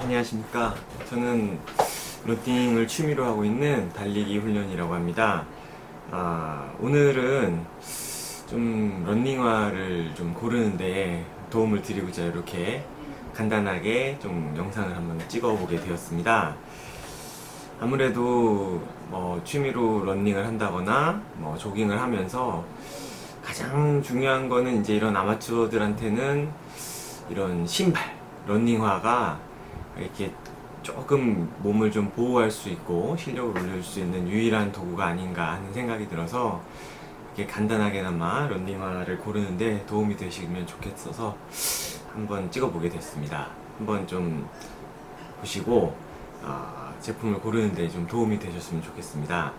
안녕하십니까. 저는 러닝을 취미로 하고 있는 달리기 훈련이라고 합니다. 오늘은 좀 러닝화를 좀 고르는데 도움을 드리고자 이렇게 간단하게 좀 영상을 한번 찍어보게 되었습니다. 아무래도 취미로 러닝을 한다거나 조깅을 하면서 가장 중요한 거는 이제 이런 아마추어들한테는 이런 신발, 러닝화가 이렇게 조금 몸을 좀 보호할 수 있고 실력을 올릴 수 있는 유일한 도구가 아닌가 하는 생각이 들어서 이렇게 간단하게나마 러닝화를 고르는데 도움이 되시면 좋겠어서 한번 찍어보게 됐습니다. 한번 좀 보시고 제품을 고르는데 좀 도움이 되셨으면 좋겠습니다.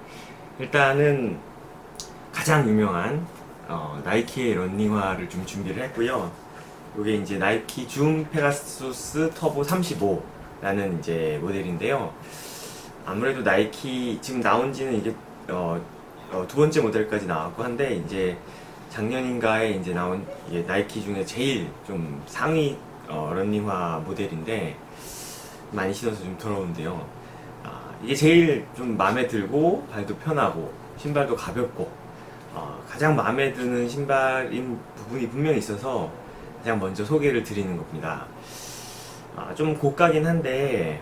일단은 가장 유명한 나이키의 러닝화를 좀 준비를 했고요. 이게 이제 나이키 줌 페가수스 터보 35라는 이제 모델인데요. 아무래도 나이키 지금 나온 지는 이게 두 번째 모델까지 나왔고 한데 이제 작년인가에 이제 나온 이게 나이키 중에 제일 좀 상위 러닝화 모델인데 많이 신어서 좀 더러운데요. 이게 제일 좀 마음에 들고 발도 편하고 신발도 가볍고 가장 마음에 드는 신발인 부분이 분명히 있어서 그냥 먼저 소개를 드리는 겁니다. 좀 고가긴 한데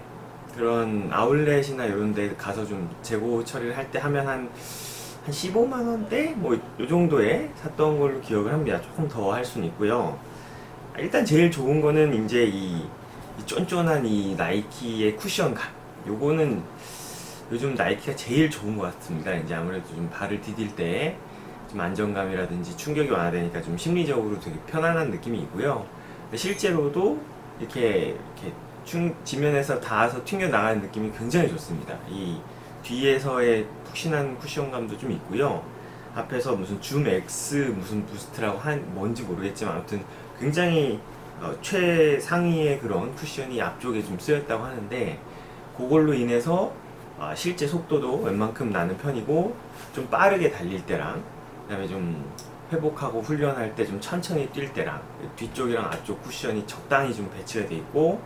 그런 아울렛이나 이런 데 가서 좀 재고 처리를 할 때 하면 한 15만원대? 뭐 요 정도에 샀던 걸로 기억을 합니다. 조금 더 할 수는 있고요. 일단 제일 좋은 거는 이제 이 쫀쫀한 이 나이키의 쿠션감, 요거는 요즘 나이키가 제일 좋은 것 같습니다. 이제 아무래도 좀 발을 디딜 때 좀 안정감이라든지 충격이 완화되니까 좀 심리적으로 되게 편안한 느낌이 있고요. 실제로도 이렇게 지면에서 닿아서 튕겨 나가는 느낌이 굉장히 좋습니다. 이 뒤에서의 푹신한 쿠션감도 좀 있고요. 앞에서 무슨 줌 X 무슨 부스트라고 뭔지 모르겠지만 아무튼 굉장히 최상위의 그런 쿠션이 앞쪽에 좀 쓰였다고 하는데 그걸로 인해서 실제 속도도 웬만큼 나는 편이고 좀 빠르게 달릴 때랑 그 다음에 좀 회복하고 훈련할 때 좀 천천히 뛸 때랑 뒤쪽이랑 앞쪽 쿠션이 적당히 좀 배치가 돼 있고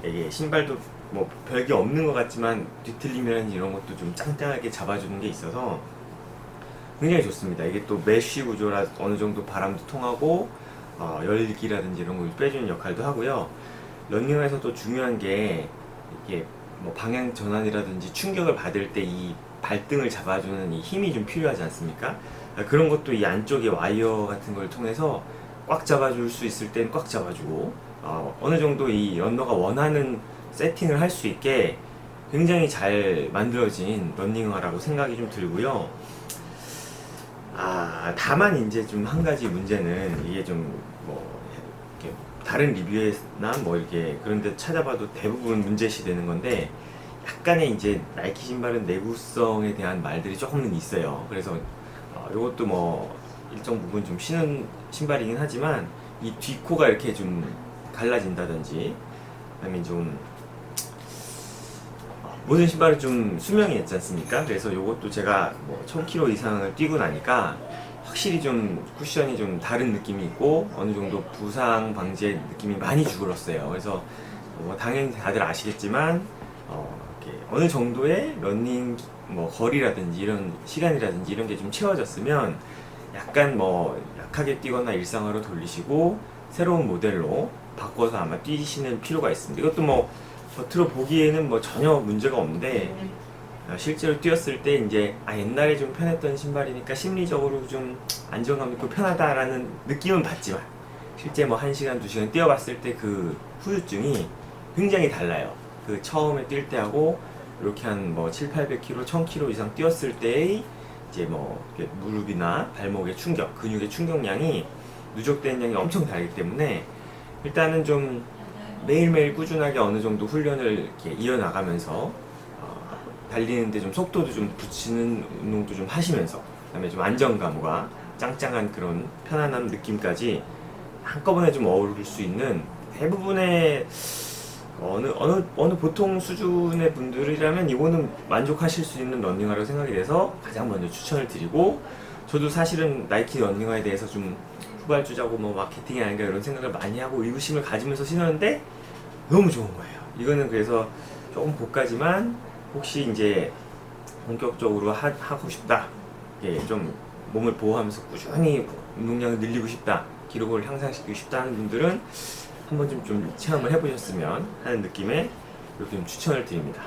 이게 신발도 뭐 별게 없는 것 같지만 뒤틀림이라든지 이런 것도 좀 짱짱하게 잡아주는 게 있어서 굉장히 좋습니다. 이게 또 메쉬 구조라 어느 정도 바람도 통하고 열기라든지 이런 걸 빼주는 역할도 하고요. 러닝화에서 또 중요한 게 이게 뭐 방향 전환이라든지 충격을 받을 때 이 발등을 잡아주는 이 힘이 좀 필요하지 않습니까? 그런 것도 이 안쪽에 와이어 같은 걸 통해서 꽉 잡아줄 수 있을 땐 꽉 잡아주고 어느 정도 이 런너가 원하는 세팅을 할 수 있게 굉장히 잘 만들어진 러닝화라고 생각이 좀 들고요. 다만 이제 좀 한 가지 문제는 이게 좀 이렇게 다른 리뷰나 이렇게 그런 데 찾아봐도 대부분 문제시되는 건데 약간의 이제 나이키 신발은 내구성에 대한 말들이 조금은 있어요. 그래서 이것도 일정 부분 좀 신은 신발이긴 하지만 이 뒷코가 이렇게 좀 갈라진다든지 그다음에 좀 모든 신발은 좀 수명이 있지 않습니까? 그래서 이것도 제가 1000km 이상을 뛰고 나니까 확실히 좀 쿠션이 좀 다른 느낌이 있고 어느 정도 부상 방지의 느낌이 많이 줄었어요. 그래서 당연히 다들 아시겠지만 이렇게 어느 정도의 러닝 거리라든지 이런 시간이라든지 이런 게 좀 채워졌으면 약간 약하게 뛰거나 일상화로 돌리시고 새로운 모델로 바꿔서 아마 뛰시는 필요가 있습니다. 이것도 겉으로 보기에는 전혀 문제가 없는데 실제로 뛰었을 때 이제 옛날에 좀 편했던 신발이니까 심리적으로 좀 안정감 있고 편하다라는 느낌은 받지만 실제 1시간, 2시간 뛰어봤을 때 그 후유증이 굉장히 달라요. 그 처음에 뛸 때하고 이렇게 한 700-800km, 1000km 이상 뛰었을 때의 이제 무릎이나 발목의 충격, 근육의 충격량이 누적되는 양이 엄청 다르기 때문에 일단은 좀 매일매일 꾸준하게 어느 정도 훈련을 이렇게 이어나가면서 달리는데 좀 속도도 좀 붙이는 운동도 좀 하시면서 그다음에 좀 안정감과 짱짱한 그런 편안한 느낌까지 한꺼번에 좀 어우를 수 있는 대부분의 어느 보통 수준의 분들이라면 이거는 만족하실 수 있는 러닝화라고 생각이 돼서 가장 먼저 추천을 드리고 저도 사실은 나이키 러닝화에 대해서 좀 후발주자고 마케팅이 아닌가 이런 생각을 많이 하고 의구심을 가지면서 신었는데 너무 좋은 거예요. 이거는 그래서 조금 고가지만 혹시 이제 본격적으로 하고 싶다, 예, 좀 몸을 보호하면서 꾸준히 운동량을 늘리고 싶다, 기록을 향상시키고 싶다 하는 분들은 한 번쯤 좀 체험을 해보셨으면 하는 느낌에 이렇게 좀 추천을 드립니다.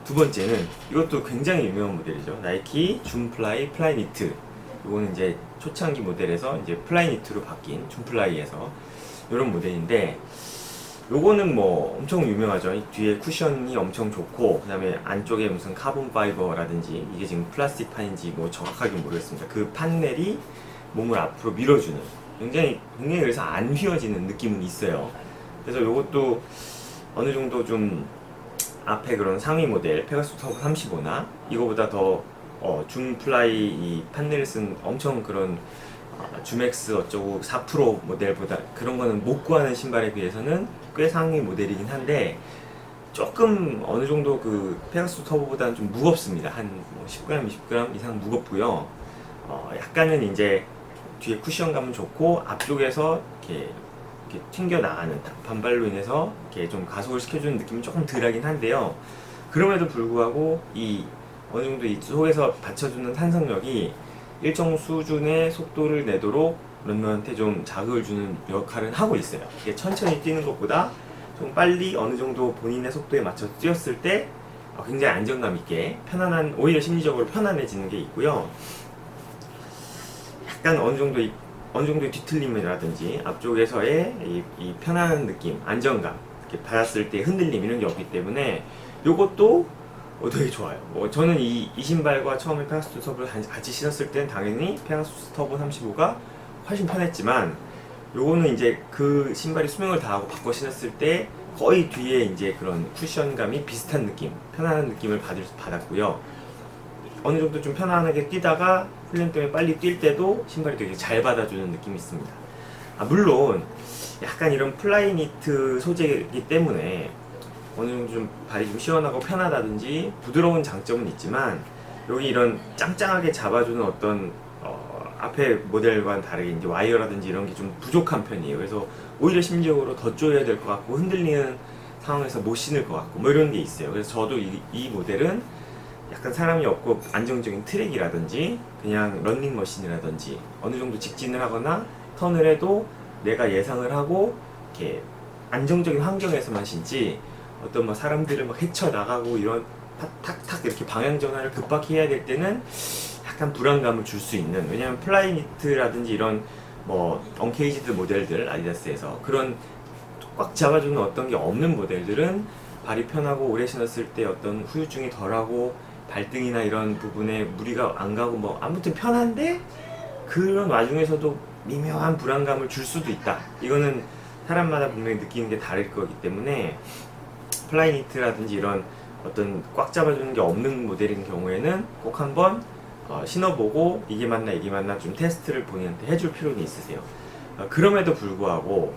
두 번째는 이것도 굉장히 유명한 모델이죠. 나이키 줌플라이 플라이니트. 이거는 이제 초창기 모델에서 이제 플라이니트로 바뀐 줌플라이에서 이런 모델인데, 요거는 뭐 엄청 유명하죠. 이 뒤에 쿠션이 엄청 좋고, 그 다음에 안쪽에 무슨 카본 파이버라든지, 이게 지금 플라스틱 판인지 뭐 정확하게 모르겠습니다. 그 판넬이 몸을 앞으로 밀어주는, 굉장히 그래서 안 휘어지는 느낌은 있어요. 그래서 요것도 어느 정도 좀 앞에 그런 상위 모델 페가수스 터보 35나 이거보다 더 줌플라이 이 판넬을 쓴 엄청 그런 줌엑스 어쩌고 4% 모델보다 그런 거는 못 구하는 신발에 비해서는 꽤 상위 모델이긴 한데, 조금 어느 정도 그 페가수스 터보보다는 좀 무겁습니다. 한 10g, 20g 이상 무겁고요. 약간은 이제 뒤에 쿠션감은 좋고, 앞쪽에서 이렇게 튕겨 나가는 반발로 인해서 이렇게 좀 가속을 시켜주는 느낌이 조금 덜하긴 한데요. 그럼에도 불구하고 이 어느 정도 이 속에서 받쳐주는 탄성력이 일정 수준의 속도를 내도록 런너한테 좀 자극을 주는 역할은 하고 있어요. 이게 천천히 뛰는 것보다 좀 빨리 어느 정도 본인의 속도에 맞춰서 뛰었을 때 굉장히 안정감 있게 편안한, 오히려 심리적으로 편안해지는 게 있고요. 약간 어느 정도의 뒤틀림이라든지 앞쪽에서의 이 편안한 느낌, 안정감, 이렇게 받았을 때 흔들림 이런 게 없기 때문에 요것도 되게 좋아요. 저는 이 신발과 처음에 페가수스 터보를 같이 신었을 때는 당연히 페가수스 터보 35가 훨씬 편했지만, 요거는 이제 그 신발이 수명을 다하고 바꿔 신었을 때 거의 뒤에 이제 그런 쿠션감이 비슷한 느낌, 편안한 느낌을 받았고요. 어느 정도 좀 편안하게 뛰다가 훈련 때문에 빨리 뛸 때도 신발이 되게 잘 받아주는 느낌이 있습니다. 물론 약간 이런 플라이니트 소재이기 때문에 어느 정도 좀 발이 좀 시원하고 편하다든지 부드러운 장점은 있지만, 여기 이런 짱짱하게 잡아주는 어떤 앞에 모델과는 다르게 이제 와이어라든지 이런 게 좀 부족한 편이에요. 그래서 오히려 심리적으로 더 조여야 될 것 같고, 흔들리는 상황에서 못 신을 것 같고 뭐 이런 게 있어요. 그래서 저도 이 모델은 약간 사람이 없고 안정적인 트랙이라든지 그냥 런닝머신이라든지 어느 정도 직진을 하거나 턴을 해도 내가 예상을 하고 이렇게 안정적인 환경에서만 신지, 어떤 뭐 사람들을 막 헤쳐나가고 이런 탁탁탁 이렇게 방향 전환을 급하게 해야 될 때는 약간 불안감을 줄 수 있는, 왜냐면 플라이니트라든지 이런 뭐 언케이지드 모델들 아디다스에서 그런 꽉 잡아주는 어떤 게 없는 모델들은 발이 편하고 오래 신었을 때 어떤 후유증이 덜하고 발등이나 이런 부분에 무리가 안 가고 뭐 아무튼 편한데, 그런 와중에서도 미묘한 불안감을 줄 수도 있다. 이거는 사람마다 분명히 느끼는 게 다를 거기 때문에 플라이니트라든지 이런 어떤 꽉 잡아주는 게 없는 모델인 경우에는 꼭 한번 신어보고 이게 맞나 좀 테스트를 본인한테 해줄 필요는 있으세요. 그럼에도 불구하고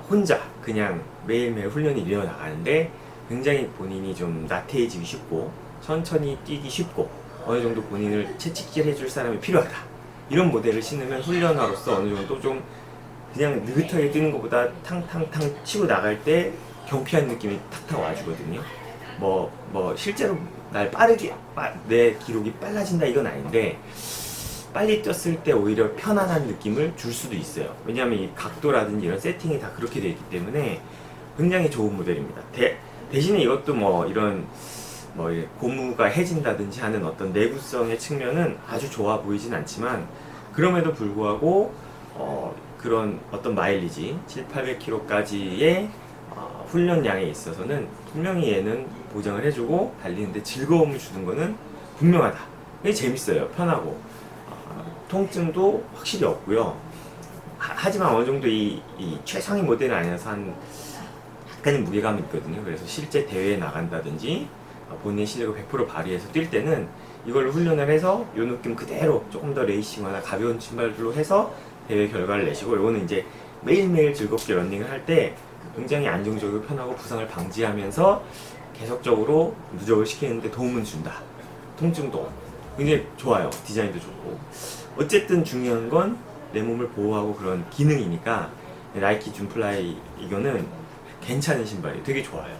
혼자 그냥 매일매일 훈련이 이어나가는데 굉장히 본인이 좀 나태해지기 쉽고 천천히 뛰기 쉽고 어느 정도 본인을 채찍질 해줄 사람이 필요하다, 이런 모델을 신으면 훈련화로서 어느 정도 좀 그냥 느긋하게 뛰는 것보다 탕탕탕 치고 나갈 때 경쾌한 느낌이 탁탁 와주거든요. 뭐 실제로 날 빠르게 내 기록이 빨라진다 이건 아닌데, 빨리 뛰었을 때 오히려 편안한 느낌을 줄 수도 있어요. 왜냐하면 이 각도라든지 이런 세팅이 다 그렇게 되어 있기 때문에 굉장히 좋은 모델입니다. 대신에 이것도 뭐 이런 뭐 고무가 해진다든지 하는 어떤 내구성의 측면은 아주 좋아 보이진 않지만, 그럼에도 불구하고 그런 어떤 마일리지 700~800km까지의 훈련량에 있어서는 분명히 얘는 보장을 해주고 달리는데 즐거움을 주는 거는 분명하다. 이게 재밌어요. 편하고 통증도 확실히 없고요. 하지만 어느 정도 이 최상위 모델은 아니라서 한 약간의 무게감이 있거든요. 그래서 실제 대회에 나간다든지 본인의 실력을 100% 발휘해서 뛸 때는 이걸로 훈련을 해서 이 느낌 그대로 조금 더 레이싱화나 가벼운 신발로 해서 대회 결과를 내시고, 이거는 이제 매일매일 즐겁게 러닝을 할 때 굉장히 안정적이고 편하고 부상을 방지하면서 계속적으로 누적을 시키는데 도움은 준다. 통증도 굉장히 좋아요. 디자인도 좋고. 어쨌든 중요한 건 내 몸을 보호하고 그런 기능이니까 나이키 줌플라이 이거는 괜찮은 신발이 되게 좋아요.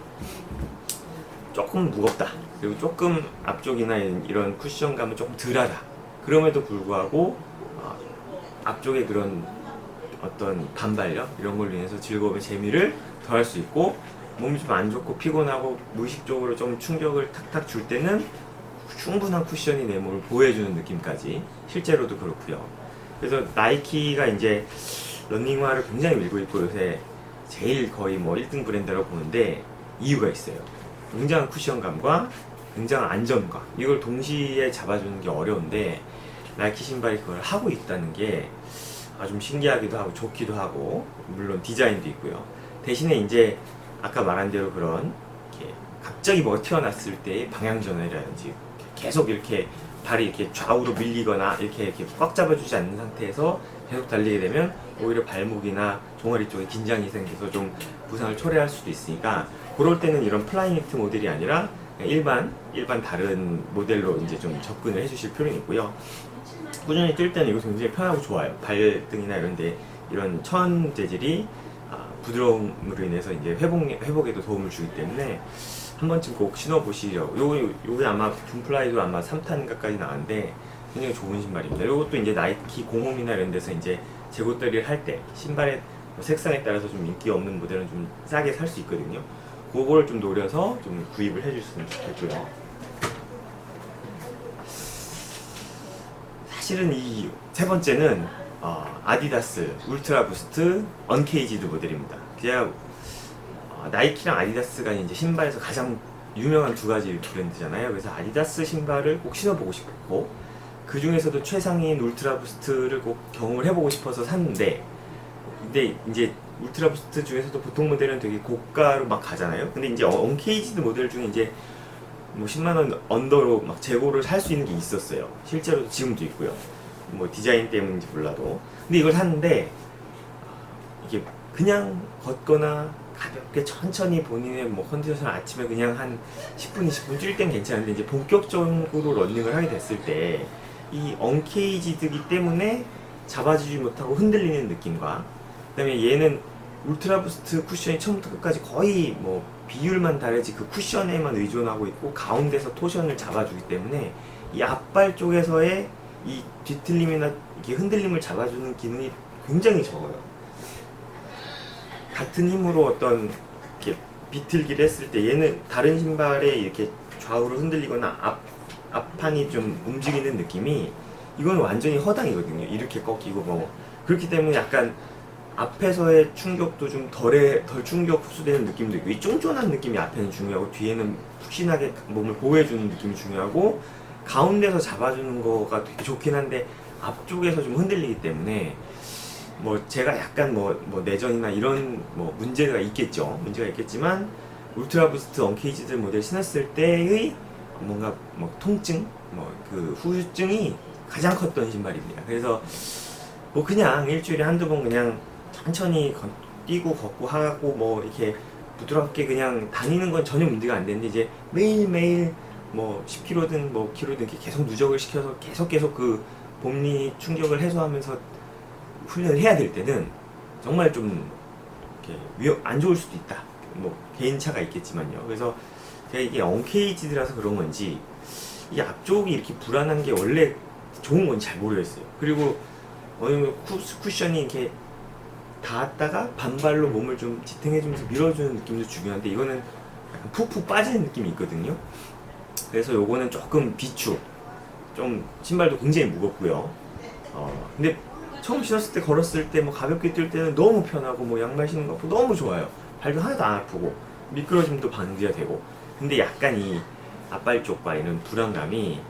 조금 무겁다. 그리고 조금 앞쪽이나 이런 쿠션감은 조금 덜하다. 그럼에도 불구하고 앞쪽에 그런 어떤 반발력 이런 걸로 인해서 즐거움의 재미를 더할 수 있고, 몸이 좀 안 좋고 피곤하고 무의식적으로 좀 충격을 탁탁 줄 때는 충분한 쿠션이 내 몸을 보호해주는 느낌까지, 실제로도 그렇고요. 그래서 나이키가 이제 러닝화를 굉장히 밀고 있고 요새 제일 거의 뭐 1등 브랜드라고 보는데 이유가 있어요. 굉장한 쿠션감과 굉장한 안정감, 이걸 동시에 잡아주는 게 어려운데 나이키 신발이 그걸 하고 있다는 게 좀 신기하기도 하고 좋기도 하고, 물론 디자인도 있고요. 대신에 이제 아까 말한 대로 그런 이렇게 갑자기 뭐가 튀어났을 때의 방향 전환이라든지 계속 이렇게 발이 이렇게 좌우로 밀리거나 이렇게 꽉 잡아주지 않는 상태에서 계속 달리게 되면 오히려 발목이나 종아리 쪽에 긴장이 생겨서 좀 부상을 초래할 수도 있으니까, 그럴 때는 이런 플라잉 히트 모델이 아니라 일반 다른 모델로 이제 좀 접근을 해주실 필요는 있고요. 꾸준히 뛸 때는 이거 굉장히 편하고 좋아요. 발등이나 이런데 이런 천 재질이 부드러움으로 인해서 이제 회복에도 도움을 주기 때문에 한 번쯤 꼭 신어보시려고. 요게 아마 줌플라이도 아마 3탄가까지 나왔는데 굉장히 좋은 신발입니다. 요것도 이제 나이키 공홈이나 이런 데서 이제 재고떨이를 할 때 신발의 색상에 따라서 좀 인기 없는 모델은 좀 싸게 살 수 있거든요. 그거를 좀 노려서 좀 구입을 해주셨으면 좋겠고요. 사실은 이 세 번째는 아디다스 울트라 부스트 언케이지드 모델입니다. 제가 나이키랑 아디다스가 이제 신발에서 가장 유명한 두 가지 브랜드잖아요. 그래서 아디다스 신발을 꼭 신어보고 싶었고, 그 중에서도 최상위인 울트라 부스트를 꼭 경험을 해보고 싶어서 샀는데, 근데 이제 울트라 부스트 중에서도 보통 모델은 되게 고가로 막 가잖아요. 근데 이제 언케이지드 모델 중에 이제 뭐 10만원 언더로 막 재고를 살 수 있는 게 있었어요. 실제로 지금도 있고요. 뭐 디자인 때문인지 몰라도. 근데 이걸 샀는데 이게 그냥 걷거나 가볍게 천천히 본인의 뭐 컨디션 아침에 그냥 한 10분, 20분 뛸 땐 괜찮은데, 이제 본격적으로 러닝을 하게 됐을 때 이 언케이지드기 때문에 잡아주지 못하고 흔들리는 느낌과, 그다음에 얘는 울트라 부스트 쿠션이 처음부터 끝까지 거의 뭐 비율만 다르지 그 쿠션에만 의존하고 있고 가운데서 토션을 잡아주기 때문에 이 앞발 쪽에서의 이 뒤틀림이나 이렇게 흔들림을 잡아주는 기능이 굉장히 적어요. 같은 힘으로 어떤 이렇게 비틀기를 했을 때 얘는 다른 신발에 이렇게 좌우로 흔들리거나 앞판이 좀 움직이는 느낌이, 이건 완전히 허당이거든요. 이렇게 꺾이고 뭐 그렇기 때문에 약간 앞에서의 충격도 좀 덜 충격 흡수되는 느낌도 있고, 이 쫀쫀한 느낌이 앞에는 중요하고 뒤에는 푹신하게 몸을 보호해주는 느낌이 중요하고, 가운데서 잡아주는 거가 되게 좋긴 한데 앞쪽에서 좀 흔들리기 때문에 뭐 제가 약간 뭐 내전이나 이런 뭐 문제가 있겠지만 울트라 부스트 언케이지드 모델 신었을 때의 뭔가 뭐 통증, 뭐 그 후유증이 가장 컸던 신발입니다. 그래서 뭐 그냥 일주일에 한두 번 그냥 천천히 뛰고 걷고 하고 뭐 이렇게 부드럽게 그냥 다니는 건 전혀 문제가 안 되는데, 이제 매일매일 뭐 10km든 뭐 km든 이렇게 계속 누적을 시켜서 계속 그 봄리 충격을 해소하면서 훈련을 해야 될 때는 정말 좀 이렇게 안 좋을 수도 있다. 뭐 개인차가 있겠지만요. 그래서 제가 이게 언케이지드라서 그런 건지 이 앞쪽이 이렇게 불안한 게 원래 좋은 건지 잘 모르겠어요. 그리고 어느 정도 쿠션이 이렇게 닿았다가 반발로 몸을 좀 지탱해주면서 밀어주는 느낌도 중요한데, 이거는 약간 푹푹 빠지는 느낌이 있거든요. 그래서 요거는 조금 비추, 좀 신발도 굉장히 무겁고요. 근데 처음 신었을 때 걸었을 때 뭐 가볍게 뛸 때는 너무 편하고 뭐 양말 신는 거 너무 좋아요. 발도 하나도 안 아프고 미끄러짐도 방지가 되고. 근데 약간 이 앞발 쪽과 이런 불안감이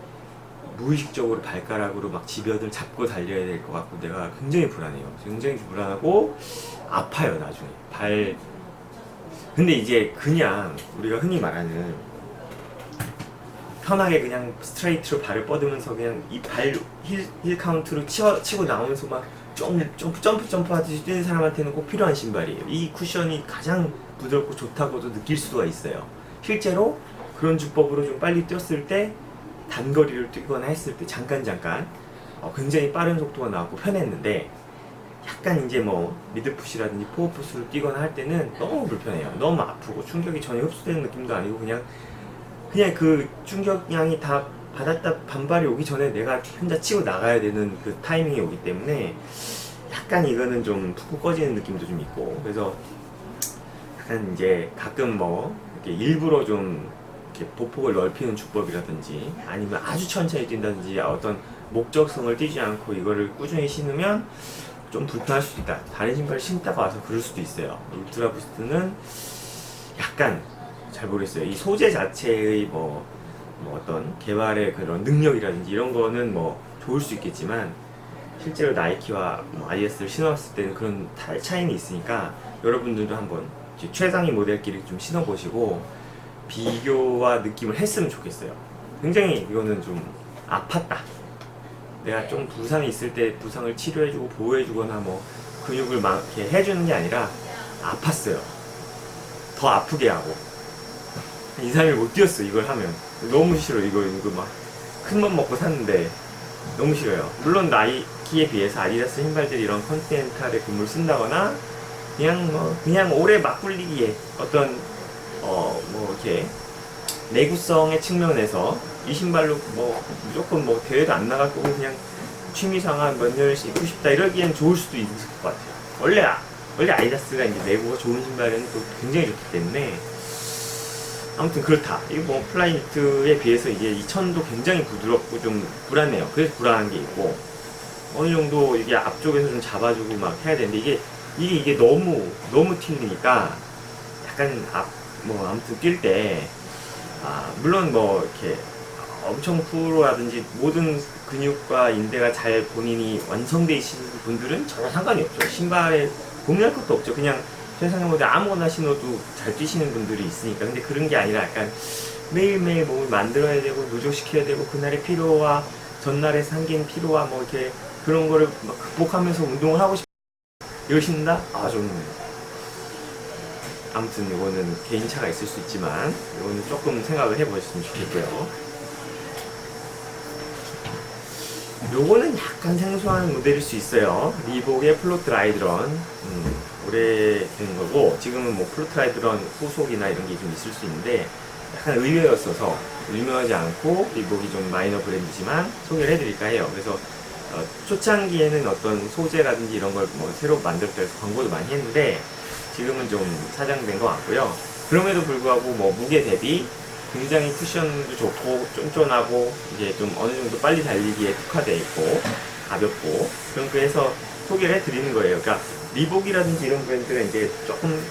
무의식적으로 발가락으로 막 지벼들 잡고 달려야 될 것 같고, 내가 굉장히 불안해요. 굉장히 불안하고 아파요 나중에 발. 근데 이제 그냥 우리가 흔히 말하는 편하게 그냥 스트레이트로 발을 뻗으면서 그냥 이 발 힐 카운트로 치고 나오면서 막 점프 하듯이 뛰는 사람한테는 꼭 필요한 신발이에요. 이 쿠션이 가장 부드럽고 좋다고도 느낄 수가 있어요. 실제로 그런 주법으로 좀 빨리 뛰었을 때, 단거리를 뛰거나 했을 때 잠깐 굉장히 빠른 속도가 나왔고 편했는데, 약간 이제 뭐 미드풋이라든지 포어풋으로 뛰거나 할 때는 너무 불편해요. 너무 아프고 충격이 전혀 흡수되는 느낌도 아니고 그냥 그 충격량이 다 받았다 반발이 오기 전에 내가 혼자 치고 나가야 되는 그 타이밍이 오기 때문에 약간 이거는 좀 푹푹 꺼지는 느낌도 좀 있고, 그래서 약간 이제 가끔 뭐 이렇게 일부러 좀 이렇게 보폭을 넓히는 주법이라든지 아니면 아주 천천히 뛴다든지 어떤 목적성을 띄지 않고 이거를 꾸준히 신으면 좀 불편할 수도 있다. 다른 신발을 신다가 와서 그럴 수도 있어요. 울트라 부스트는 약간 잘 모르겠어요. 이 소재 자체의 뭐 어떤 개발의 그런 능력이라든지 이런 거는 뭐 좋을 수 있겠지만 실제로 나이키와 뭐 아디다스를 신어봤을 때는 그런 차이는 있으니까 여러분들도 한번 최상위 모델끼리 좀 신어보시고 비교와 느낌을 했으면 좋겠어요. 굉장히 이거는 좀 아팠다. 내가 좀 부상이 있을 때 부상을 치료해주고 보호해주거나 뭐 근육을 막 이렇게 해주는 게 아니라 아팠어요. 더 아프게 하고. 2, 3일 못 뛰었어, 이걸 하면. 너무 싫어, 이거 막 큰 맘 먹고 샀는데 너무 싫어요. 물론 나이키에 비해서 아디다스 신발들이 이런 컨티넨탈의 금을 쓴다거나 그냥 오래 막 굴리기에 어떤 뭐 이렇게 내구성의 측면에서 이 신발로 뭐 무조건 뭐 대회도 안 나갈 거고 그냥 취미생활 몇 년을 신고 싶다 이러기엔 좋을 수도 있을 것 같아요. 원래 아디다스가 이제 내구가 좋은 신발은 또 굉장히 좋기 때문에 아무튼 그렇다. 이거 뭐 플라이니트에 비해서 이제 이 천도 굉장히 부드럽고 좀 불안해요. 그래서 불안한 게 있고 어느 정도 이게 앞쪽에서 좀 잡아주고 막 해야 되는데 이게 너무 튕기니까 약간 뭐 아무튼 뛸 때 물론 뭐 이렇게 엄청 프로라든지 모든 근육과 인대가 잘 본인이 완성되어 있는 분들은 전혀 상관이 없죠. 신발에 고민할 것도 없죠. 그냥 세상에 모델 아무거나 신어도 잘 뛰시는 분들이 있으니까. 근데 그런 게 아니라 약간 매일매일 몸을 만들어야 되고 누적시켜야 되고 그날의 피로와 전날에 생긴 피로와 뭐 이렇게 그런 거를 막 극복하면서 운동을 하고 싶 이걸 신는다? 좀 아무튼 이거는 개인차가 있을 수 있지만 이거는 조금 생각을 해보셨으면 좋겠고요. 요거는 약간 생소한 모델일 수 있어요. 리복의 플로트 라이드런 오래된 거고 지금은 뭐 플로트 라이드런 후속이나 이런 게 좀 있을 수 있는데 약간 의외였어서 유명하지 않고 리복이 좀 마이너 브랜드지만 소개를 해드릴까 해요. 그래서 초창기에는 어떤 소재라든지 이런 걸 뭐 새로 만들었다 해서 광고도 많이 했는데 지금은 좀 사장된 것 같고요. 그럼에도 불구하고 뭐 무게 대비 굉장히 쿠션도 좋고 쫀쫀하고 이제 좀 어느 정도 빨리 달리기에 특화되어 있고 가볍고 그래서 소개를 해드리는 거예요. 그러니까 리복이라든지 이런 브랜드는 이제 조금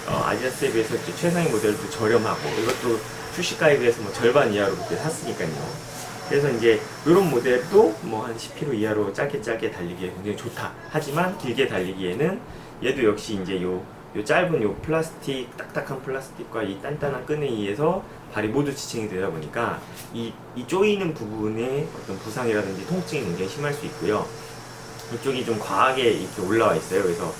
아디다스에 비해서 최상위 모델도 저렴하고 이것도 출시가에 비해서 뭐 절반 이하로 그때 샀으니까요. 그래서 이제 이런 모델도 뭐 한 10km 이하로 짧게 달리기에 굉장히 좋다. 하지만 길게 달리기에는 얘도 역시 이제 요 짧은 요 플라스틱 딱딱한 플라스틱과 이 단단한 끈에 의해서 발이 모두 지칭이 되다 보니까 이 조이는 부분에 어떤 부상이라든지 통증이 굉장히 심할 수 있고요. 이쪽이 좀 과하게 이렇게 올라와 있어요. 그래서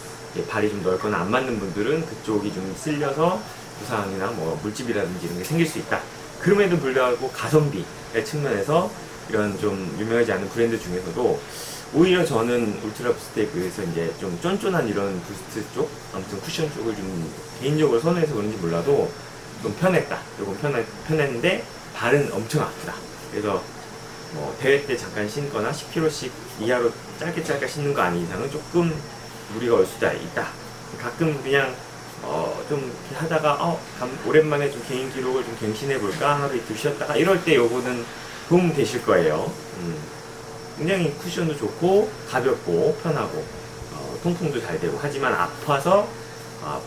발이 좀 넓거나 안 맞는 분들은 그쪽이 좀 쓸려서 부상이나 뭐 물집이라든지 이런 게 생길 수 있다. 그럼에도 불구하고 가성비의 측면에서 이런 좀 유명하지 않은 브랜드 중에서도 오히려 저는 울트라 부스트에 비해서 이제 좀 쫀쫀한 이런 부스트 쪽, 아무튼 쿠션 쪽을 좀 개인적으로 선호해서 그런지 몰라도 좀 편했다. 조금 편했는데 발은 엄청 아프다. 그래서 뭐 대회 때 잠깐 신거나 10km씩 이하로 짧게 신는 거 아닌 이상은 조금 무리가 올 수도 있다. 가끔 그냥 좀 이렇게 하다가 오랜만에 좀 개인 기록을 좀 갱신해 볼까 하루 이틀 쉬었다가 이럴 때 요거는 도움 되실 거예요. 굉장히 쿠션도 좋고 가볍고 편하고 통풍도 잘 되고 하지만 아파서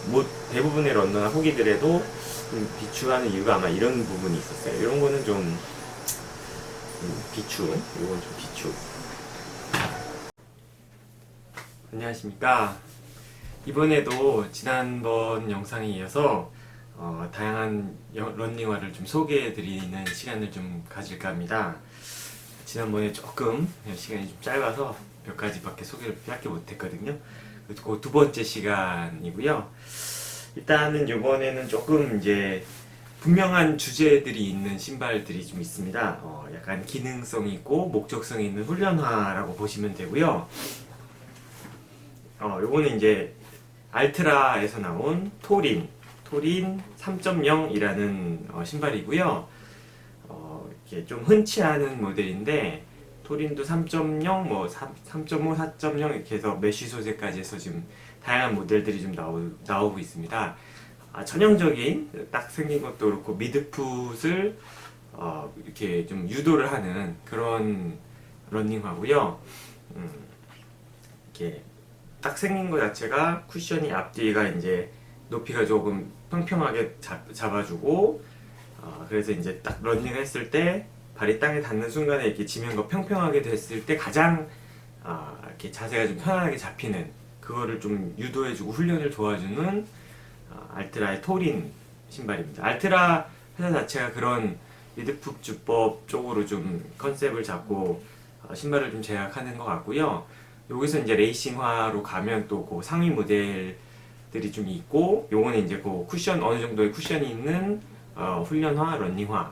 뭐 대부분의 런너나 후기들에도 좀 비추하는 이유가 아마 이런 부분이 있었어요. 이런 거는 좀 비추, 이건 좀 비추. 안녕하십니까. 이번에도 지난번 영상에 이어서 다양한 런닝화를 좀 소개해 드리는 시간을 좀 가질까 합니다. 지난번에 조금 시간이 좀 짧아서 몇 가지밖에 소개를 짧게 못했거든요. 그 두 번째 시간이고요. 일단은 이번에는 조금 이제 분명한 주제들이 있는 신발들이 좀 있습니다. 약간 기능성이 있고 목적성이 있는 훈련화라고 보시면 되고요. 요거는 이제 알트라에서 나온 토린 3.0이라는 신발이고요. 이게 좀 흔치 않은 모델인데 토린도 3.0, 뭐 3.5, 4.0 이렇게 해서 메쉬 소재까지 해서 지금 다양한 모델들이 좀 나오고 있습니다. 전형적인 딱 생긴 것도 그렇고 미드풋을 이렇게 좀 유도를 하는 그런 러닝화고요. 이렇게 딱 생긴 것 자체가 쿠션이 앞뒤가 이제 높이가 조금 평평하게 잡아주고 그래서 이제 딱 러닝 했을 때 발이 땅에 닿는 순간에 이렇게 지면과 평평하게 됐을 때 가장 이렇게 자세가 좀 편안하게 잡히는 그거를 좀 유도해주고 훈련을 도와주는 알트라의 토린 신발입니다. 알트라 회사 자체가 그런 미드풋 주법 쪽으로 좀 컨셉을 잡고 신발을 좀 제작하는 것 같고요. 여기서 이제 레이싱화로 가면 또 그 상위 모델들이 좀 있고, 요거는 이제 그 쿠션 어느 정도의 쿠션이 있는 훈련화, 러닝화,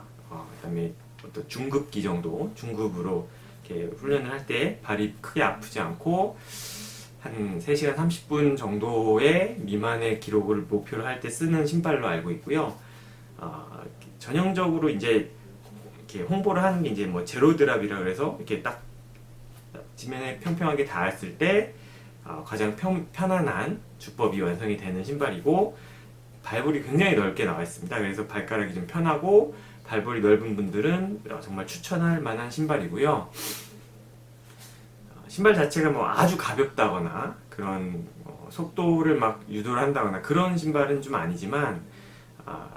그다음에 어떤 중급기 정도, 중급으로 이렇게 훈련을 할 때 발이 크게 아프지 않고 한 3시간 30분 정도의 미만의 기록을 목표로 할 때 쓰는 신발로 알고 있고요. 전형적으로 이제 이렇게 홍보를 하는 게 이제 뭐 제로 드랍이라 그래서 이렇게 딱 지면에 평평하게 닿았을 때 가장 편안한 주법이 완성이 되는 신발이고, 발볼이 굉장히 넓게 나와 있습니다. 그래서 발가락이 좀 편하고 발볼이 넓은 분들은 정말 추천할 만한 신발이고요. 신발 자체가 뭐 아주 가볍다거나 그런 속도를 막 유도를 한다거나 그런 신발은 좀 아니지만,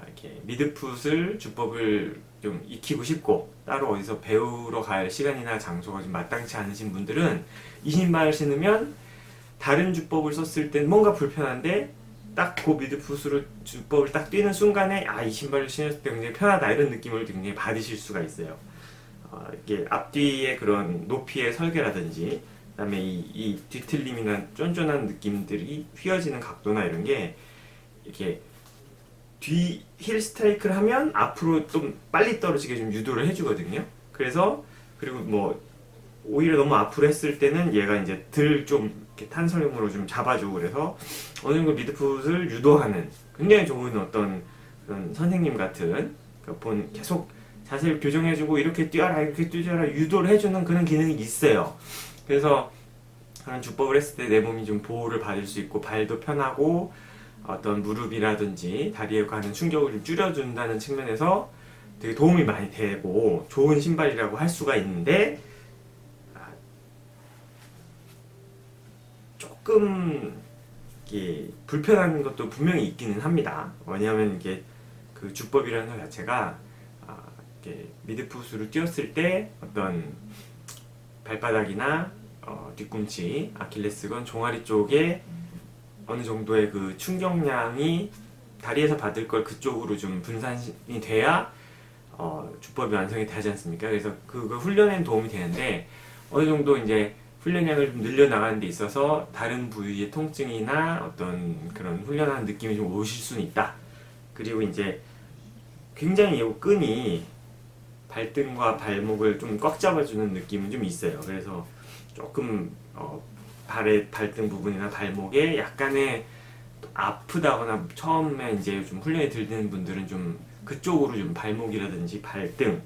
이렇게 미드풋을 주법을 좀 익히고 싶고 따로 어디서 배우러 갈 시간이나 장소가 좀 마땅치 않으신 분들은 이 신발을 신으면 다른 주법을 썼을 땐 뭔가 불편한데 딱 그 미드풋으로 주법을 딱 뛰는 순간에 이 신발을 신었을 때 굉장히 편하다 이런 느낌을 굉장히 받으실 수가 있어요. 이게 앞뒤의 그런 높이의 설계라든지 그다음에 이 뒤틀림이나 쫀쫀한 느낌들이 휘어지는 각도나 이런 게 이렇게 뒤 힐 스트라이크를 하면 앞으로 좀 빨리 떨어지게 좀 유도를 해주거든요. 그래서 그리고 뭐 오히려 너무 앞으로 했을 때는 얘가 이제 들 좀 탄성형으로 좀 잡아주고 그래서 어느 정도 미드풋을 유도하는 굉장히 좋은 어떤 그런 선생님 같은 계속 자세를 교정해주고 이렇게 뛰어라 이렇게 뛰어라 유도를 해주는 그런 기능이 있어요. 그래서 그런 주법을 했을 때 내 몸이 좀 보호를 받을 수 있고 발도 편하고 어떤 무릎이라든지 다리에 가는 충격을 좀 줄여준다는 측면에서 되게 도움이 많이 되고 좋은 신발이라고 할 수가 있는데, 조금 이게 불편한 것도 분명히 있기는 합니다. 왜냐하면 이게 그 주법이라는 것 자체가 이렇게 미드풋으로 뛰었을 때 어떤 발바닥이나 뒤꿈치, 아킬레스건, 종아리 쪽에 어느 정도의 그 충격량이 다리에서 받을 걸 그쪽으로 좀 분산이 돼야 주법이 완성이 되지 않습니까? 그래서 그 훈련에는 도움이 되는데 어느 정도 이제 훈련량을 좀 늘려나가는 데 있어서 다른 부위의 통증이나 어떤 그런 훈련하는 느낌이 좀 오실 수는 있다. 그리고 이제 굉장히 이 끈이 발등과 발목을 좀 꽉 잡아주는 느낌은 좀 있어요. 그래서 조금 발의 발등 부분이나 발목에 약간의 아프다거나 처음에 이제 좀 훈련이 들리는 분들은 좀 그쪽으로 좀 발목이라든지 발등,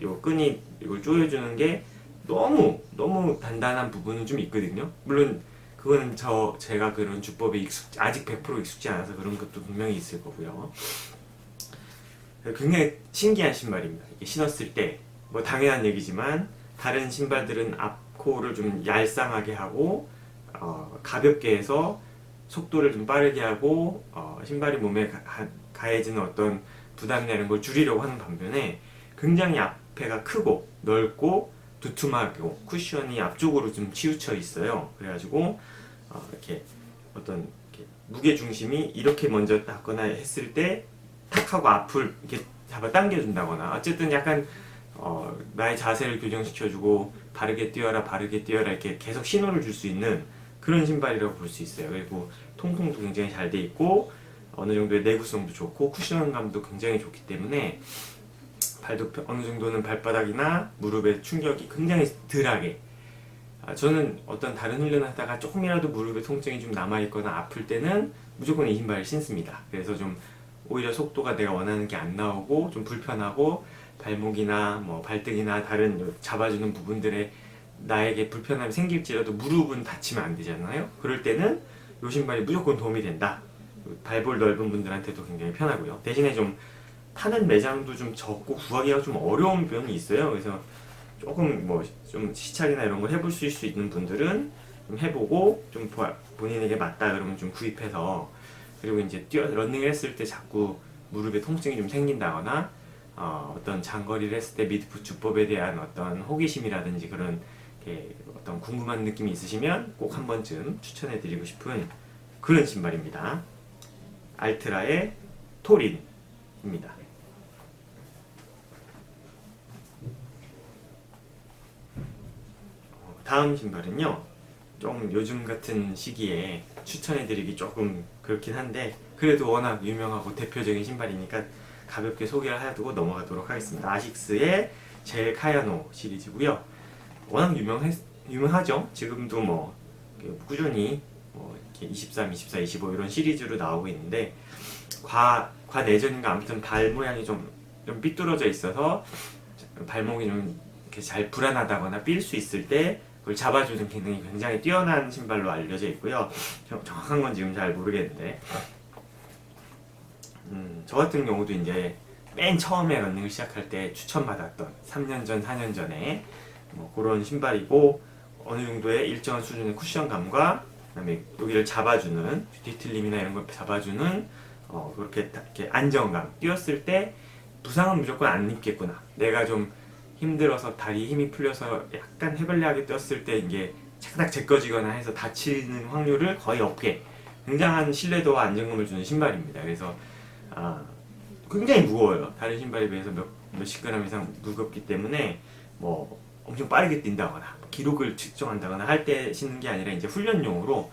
요 끈이 이걸 조여주는 게 너무 단단한 부분은 좀 있거든요. 물론 그거는 제가 그런 주법에 아직 100% 익숙지 않아서 그런 것도 분명히 있을 거고요. 굉장히 신기한 신발입니다. 이게 신었을 때 뭐 당연한 얘기지만 다른 신발들은 앞코어를 좀 얄쌍하게 하고 가볍게 해서 속도를 좀 빠르게 하고 신발이 몸에 가해지는 어떤 부담이나 이런 걸 줄이려고 하는 반면에 굉장히 앞에가 크고 넓고 두툼하고 쿠션이 앞쪽으로 좀 치우쳐 있어요. 그래가지고 이렇게 어떤 이렇게 무게 중심이 이렇게 먼저 닿거나 했을 때 탁 하고 앞을 이렇게 잡아 당겨준다거나 어쨌든 약간 나의 자세를 교정시켜주고 바르게 뛰어라 이렇게 계속 신호를 줄 수 있는 그런 신발이라고 볼 수 있어요. 그리고 통풍도 굉장히 잘 돼 있고 어느 정도의 내구성도 좋고 쿠션감도 굉장히 좋기 때문에 발도 어느 정도는 발바닥이나 무릎의 충격이 굉장히 덜하게 저는 어떤 다른 훈련을 하다가 조금이라도 무릎에 통증이 좀 남아있거나 아플 때는 무조건 이 신발을 신습니다. 그래서 좀 오히려 속도가 내가 원하는 게 안 나오고 좀 불편하고 발목이나 뭐 발등이나 다른 잡아주는 부분들에 나에게 불편함이 생길지라도 무릎은 다치면 안 되잖아요. 그럴 때는 이 신발이 무조건 도움이 된다. 발볼 넓은 분들한테도 굉장히 편하고요. 대신에 좀 파는 매장도 좀 적고 구하기가 좀 어려운 면이 있어요. 그래서 조금 뭐 좀 시착이나 이런 걸 해볼 수 있는 분들은 좀 해보고 좀 본인에게 맞다 그러면 좀 구입해서, 그리고 이제 러닝을 했을 때 자꾸 무릎에 통증이 좀 생긴다거나 어떤 장거리를 했을 때 미드풋 주법에 대한 어떤 호기심이라든지 그런 어떤 궁금한 느낌이 있으시면 꼭 한 번쯤 추천해드리고 싶은 그런 신발입니다. 알트라의 토린입니다. 다음 신발은요, 좀 요즘 같은 시기에 추천해드리기 조금 그렇긴 한데 그래도 워낙 유명하고 대표적인 신발이니까 가볍게 소개를 해두고 넘어가도록 하겠습니다. 아식스의 젤 카야노 시리즈고요. 워낙 유명하죠. 지금도 뭐 꾸준히 뭐 이렇게 23, 24, 25 이런 시리즈로 나오고 있는데 과내전인가 아무튼 발 모양이 좀 삐뚤어져 있어서 발목이 좀 이렇게 잘 불안하다거나 삘 수 있을 때 그걸 잡아주는 기능이 굉장히 뛰어난 신발로 알려져 있고요. 정확한 건 지금 잘 모르겠는데 저 같은 경우도 이제 맨 처음에 러닝을 시작할 때 추천받았던 3년 전, 4년 전에 뭐 그런 신발이고, 어느 정도의 일정한 수준의 쿠션감과 그다음에 여기를 잡아주는 뒤틀림이나 이런 걸 잡아주는 그렇게 안정감, 뛰었을 때 부상은 무조건 안 입겠구나, 내가 좀 힘들어서 다리 힘이 풀려서 약간 해벌레하게 뛰었을 때 이게 착각 제껴지거나 해서 다치는 확률을 거의 없게 굉장한 신뢰도와 안정감을 주는 신발입니다. 그래서 굉장히 무거워요. 다른 신발에 비해서 몇십 그램 이상 무겁기 때문에 뭐 엄청 빠르게 뛴다거나 기록을 측정한다거나 할 때 신는 게 아니라 이제 훈련용으로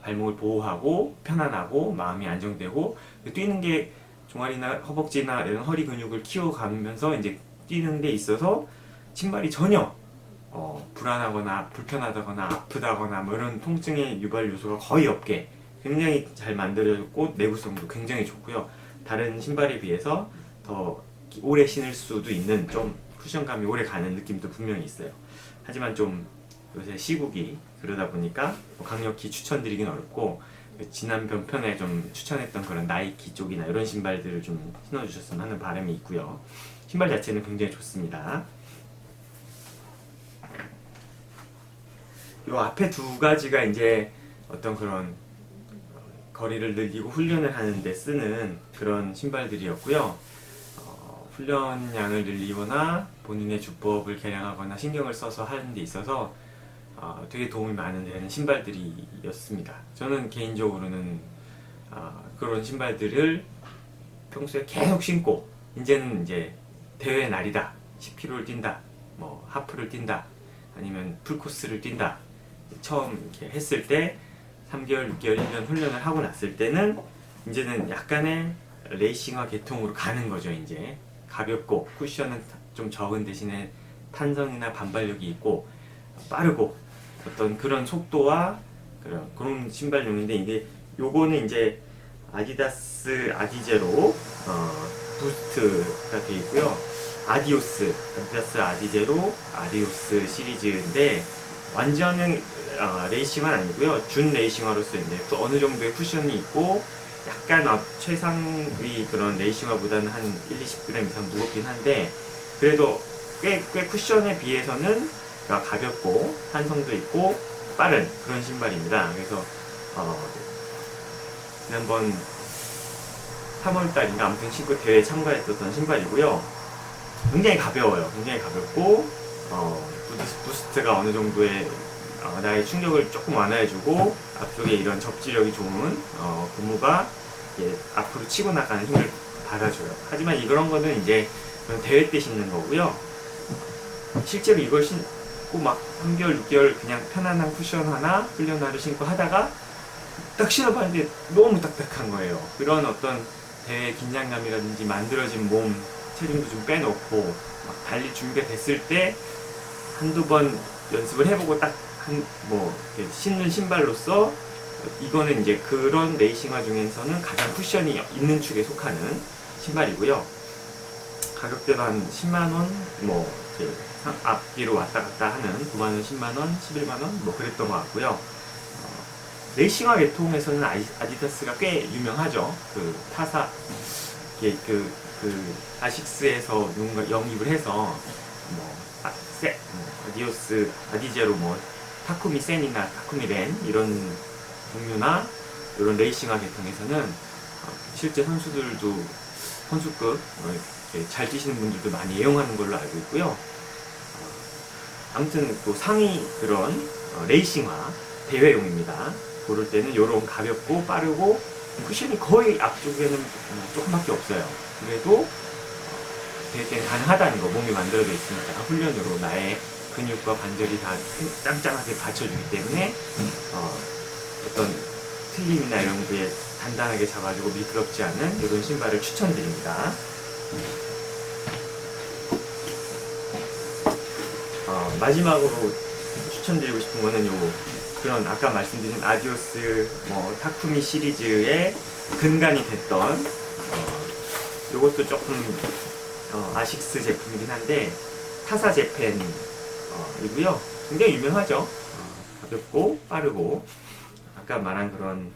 발목을 보호하고 편안하고 마음이 안정되고, 뛰는 게 종아리나 허벅지나 이런 허리 근육을 키워가면서 이제 뛰는 데 있어서 신발이 전혀 불안하거나 불편하다거나 아프다거나 뭐 이런 통증의 유발 요소가 거의 없게 굉장히 잘 만들어졌고, 내구성도 굉장히 좋고요. 다른 신발에 비해서 더 오래 신을 수도 있는 좀 쿠션감이 오래 가는 느낌도 분명히 있어요. 하지만 좀 요새 시국이 그러다 보니까 강력히 추천드리긴 어렵고, 지난 편에 좀 추천했던 그런 나이키 쪽이나 이런 신발들을 좀 신어주셨으면 하는 바람이 있고요. 신발 자체는 굉장히 좋습니다. 요 앞에 두 가지가 이제 어떤 그런 거리를 늘리고 훈련을 하는데 쓰는 그런 신발들이었고요. 훈련량을 늘리거나 본인의 주법을 개량하거나 신경을 써서 하는 데 있어서 되게 도움이 많은 되는 신발들이었습니다. 저는 개인적으로는 그런 신발들을 평소에 계속 신고, 이제는 이제 대회 날이다, 10km를 뛴다, 뭐 하프를 뛴다, 아니면 풀코스를 뛴다, 처음 이렇게 했을 때 3개월, 6개월, 1년 훈련을 하고 났을 때는 이제는 약간의 레이싱화 계통으로 가는 거죠. 이제 가볍고 쿠션은 좀 적은 대신에 탄성이나 반발력이 있고 빠르고 어떤 그런 속도와 그런 신발용인데, 이게 요거는 이제 아디다스 아디제로 부스트가 되어 있고요. 아디오스, 아디다스 아디제로 아디오스 시리즈인데 완전히 레이싱화는 아니고요. 준 레이싱화로서 이제 또 어느 정도의 쿠션이 있고 약간 최상위 그런 레이싱화보다는 한 1-20g 이상 무겁긴 한데 그래도 꽤 쿠션에 비해서는 가볍고 탄성도 있고 빠른 그런 신발입니다. 그래서 지난번 3월달인가 아무튼 신고 대회에 참가했었던 신발이고요. 굉장히 가벼워요. 굉장히 가볍고 부스트가 어느 정도의 나의 충격을 조금 완화해주고 앞쪽에 이런 접지력이 좋은 고무가 앞으로 치고 나가는 힘을 받아줘요. 하지만 이런 거는 이제 대회 때 신는 거고요. 실제로 이걸 신고 막 3개월, 6개월 그냥 편안한 쿠션 하나, 훈련화를 신고 하다가 딱 신어봤는데 너무 딱딱한 거예요. 그런 어떤 대회 긴장감이라든지 만들어진 몸 체중도 좀 빼놓고 막 달릴 준비가 됐을 때 한두 번 연습을 해보고 딱 이렇게 신는 신발로서 이거는 이제 그런 레이싱화 중에서는 가장 쿠션이 있는 축에 속하는 신발이고요. 가격대도 한 10만원, 이렇게 앞뒤로 왔다 갔다 하는 9만원, 10만원, 11만원, 그랬던 것 같고요. 레이싱화 계통에서는 아디다스가 꽤 유명하죠. 그 타사, 아식스에서 영입을 해서, 아디오스, 아디제로, 타쿠미 센이나 타쿠미 렌, 이런 종류나, 이런 레이싱화 계통에서는, 실제 선수들도, 선수급, 잘 뛰시는 분들도 많이 애용하는 걸로 알고 있고요. 아무튼 또 상위 그런 레이싱화 대회용입니다. 고를 때는 이런 가볍고 빠르고 쿠션이 거의 앞쪽에는 조금밖에 없어요. 그래도 대회 때는 가능하다는 거, 몸이 만들어져 있으니까 훈련으로 나의 근육과 관절이 다 짱짱하게 받쳐주기 때문에 어떤 틀림이나 이런 게 단단하게 잡아주고 미끄럽지 않은 이런 신발을 추천드립니다. 마지막으로 추천드리고 싶은 거는 그런 아까 말씀드린 아디오스 타쿠미 시리즈의 근간이 됐던 요것도 조금 아식스 제품이긴 한데 타사 재팬 이고요. 굉장히 유명하죠. 가볍고 빠르고 아까 말한 그런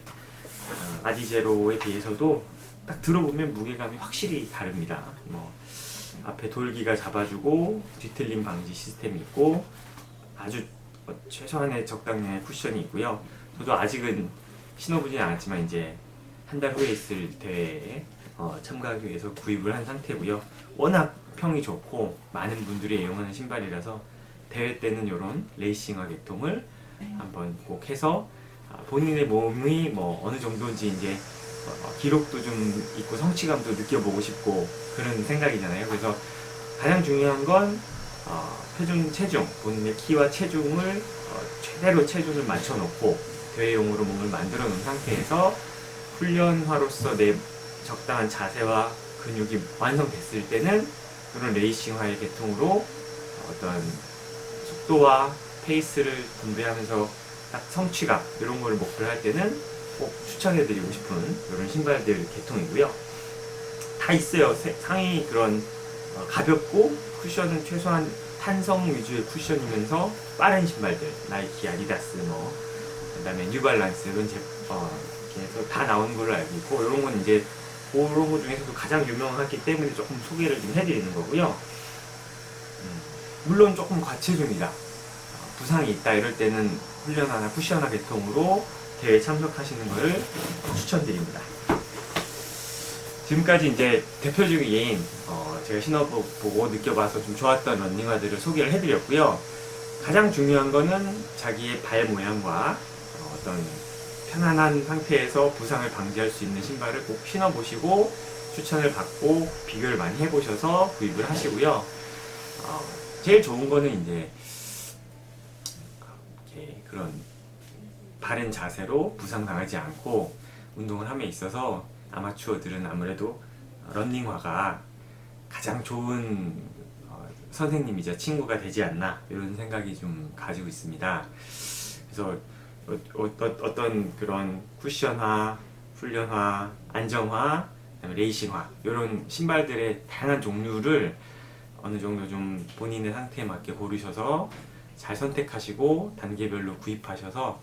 아디제로에 비해서도 딱 들어보면 무게감이 확실히 다릅니다. 앞에 돌기가 잡아주고 뒤틀림 방지 시스템이 있고 아주 최소한의 적당량의 쿠션이 있고요. 저도 아직은 신어보진 않았지만 이제 한 달 후에 있을 대회에 참가하기 위해서 구입을 한 상태고요. 워낙 평이 좋고 많은 분들이 애용하는 신발이라서 대회 때는 이런 레이싱화 계통을 한번 꼭 해서 본인의 몸이 어느 정도인지 이제 기록도 좀 있고 성취감도 느껴보고 싶고 그런 생각이잖아요. 그래서 가장 중요한 건 표준 체중, 본인의 키와 체중을 최대로 체중을 맞춰놓고 대회용으로 몸을 만들어 놓은 상태에서 훈련화로서 내 적당한 자세와 근육이 완성됐을 때는 이런 레이싱화의 계통으로 어떤 속도와 페이스를 분배하면서 딱 성취감 이런 걸 목표로 할 때는 꼭 추천해드리고 싶은 이런 신발들 계통이고요. 다 있어요. 상위 그런 가볍고 쿠션은 최소한 탄성 위주의 쿠션이면서 빠른 신발들 나이키, 아디다스, 그다음에 뉴발란스 이런 제품에서 다 나오는 걸로 알고 있고 이런 건 이제 그런 것 중에서도 가장 유명하기 때문에 조금 소개를 좀 해드리는 거고요. 물론 조금 과체중이다, 부상이 있다 이럴 때는 훈련화나 쿠션화 계통으로 대회 참석하시는 것을 추천드립니다. 지금까지 이제 대표적인 제가 신어보고 느껴봐서 좀 좋았던 런닝화들을 소개를 해드렸고요. 가장 중요한 거는 자기의 발 모양과 어떤 편안한 상태에서 부상을 방지할 수 있는 신발을 꼭 신어보시고 추천을 받고 비교를 많이 해보셔서 구입을 하시고요. 제일 좋은 거는 이제 이렇게 그런 바른 자세로 부상당하지 않고 운동을 함에 있어서 아마추어들은 아무래도 런닝화가 가장 좋은 선생님이자 친구가 되지 않나 이런 생각이 좀 가지고 있습니다. 그래서 어떤 그런 쿠션화, 훈련화, 안정화, 그다음에 레이싱화 이런 신발들의 다양한 종류를 어느 정도 좀 본인의 상태에 맞게 고르셔서 잘 선택하시고 단계별로 구입하셔서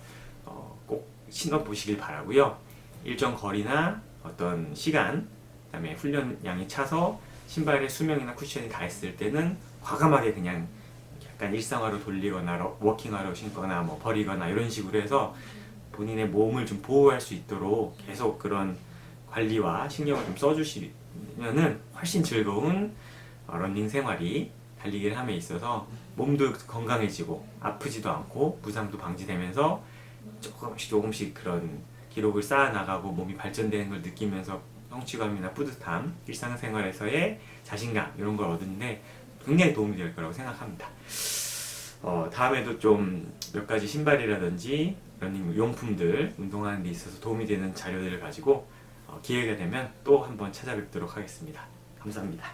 꼭 신어보시길 바라고요. 일정 거리나 어떤 시간, 그다음에 훈련량이 차서 신발의 수명이나 쿠션이 다 했을 때는 과감하게 그냥 약간 일상화로 돌리거나 워킹화로 신거나 버리거나 이런 식으로 해서 본인의 몸을 좀 보호할 수 있도록 계속 그런 관리와 신경을 좀 써주시면은 훨씬 즐거운 러닝 생활이 달리기를 함에 있어서 몸도 건강해지고 아프지도 않고 부상도 방지되면서 조금씩 그런 기록을 쌓아나가고 몸이 발전되는 걸 느끼면서 성취감이나 뿌듯함, 일상생활에서의 자신감 이런 걸 얻는데 굉장히 도움이 될 거라고 생각합니다. 다음에도 좀 몇 가지 신발이라든지 러닝 용품들 운동하는 데 있어서 도움이 되는 자료들을 가지고 기회가 되면 또 한번 찾아뵙도록 하겠습니다. 감사합니다.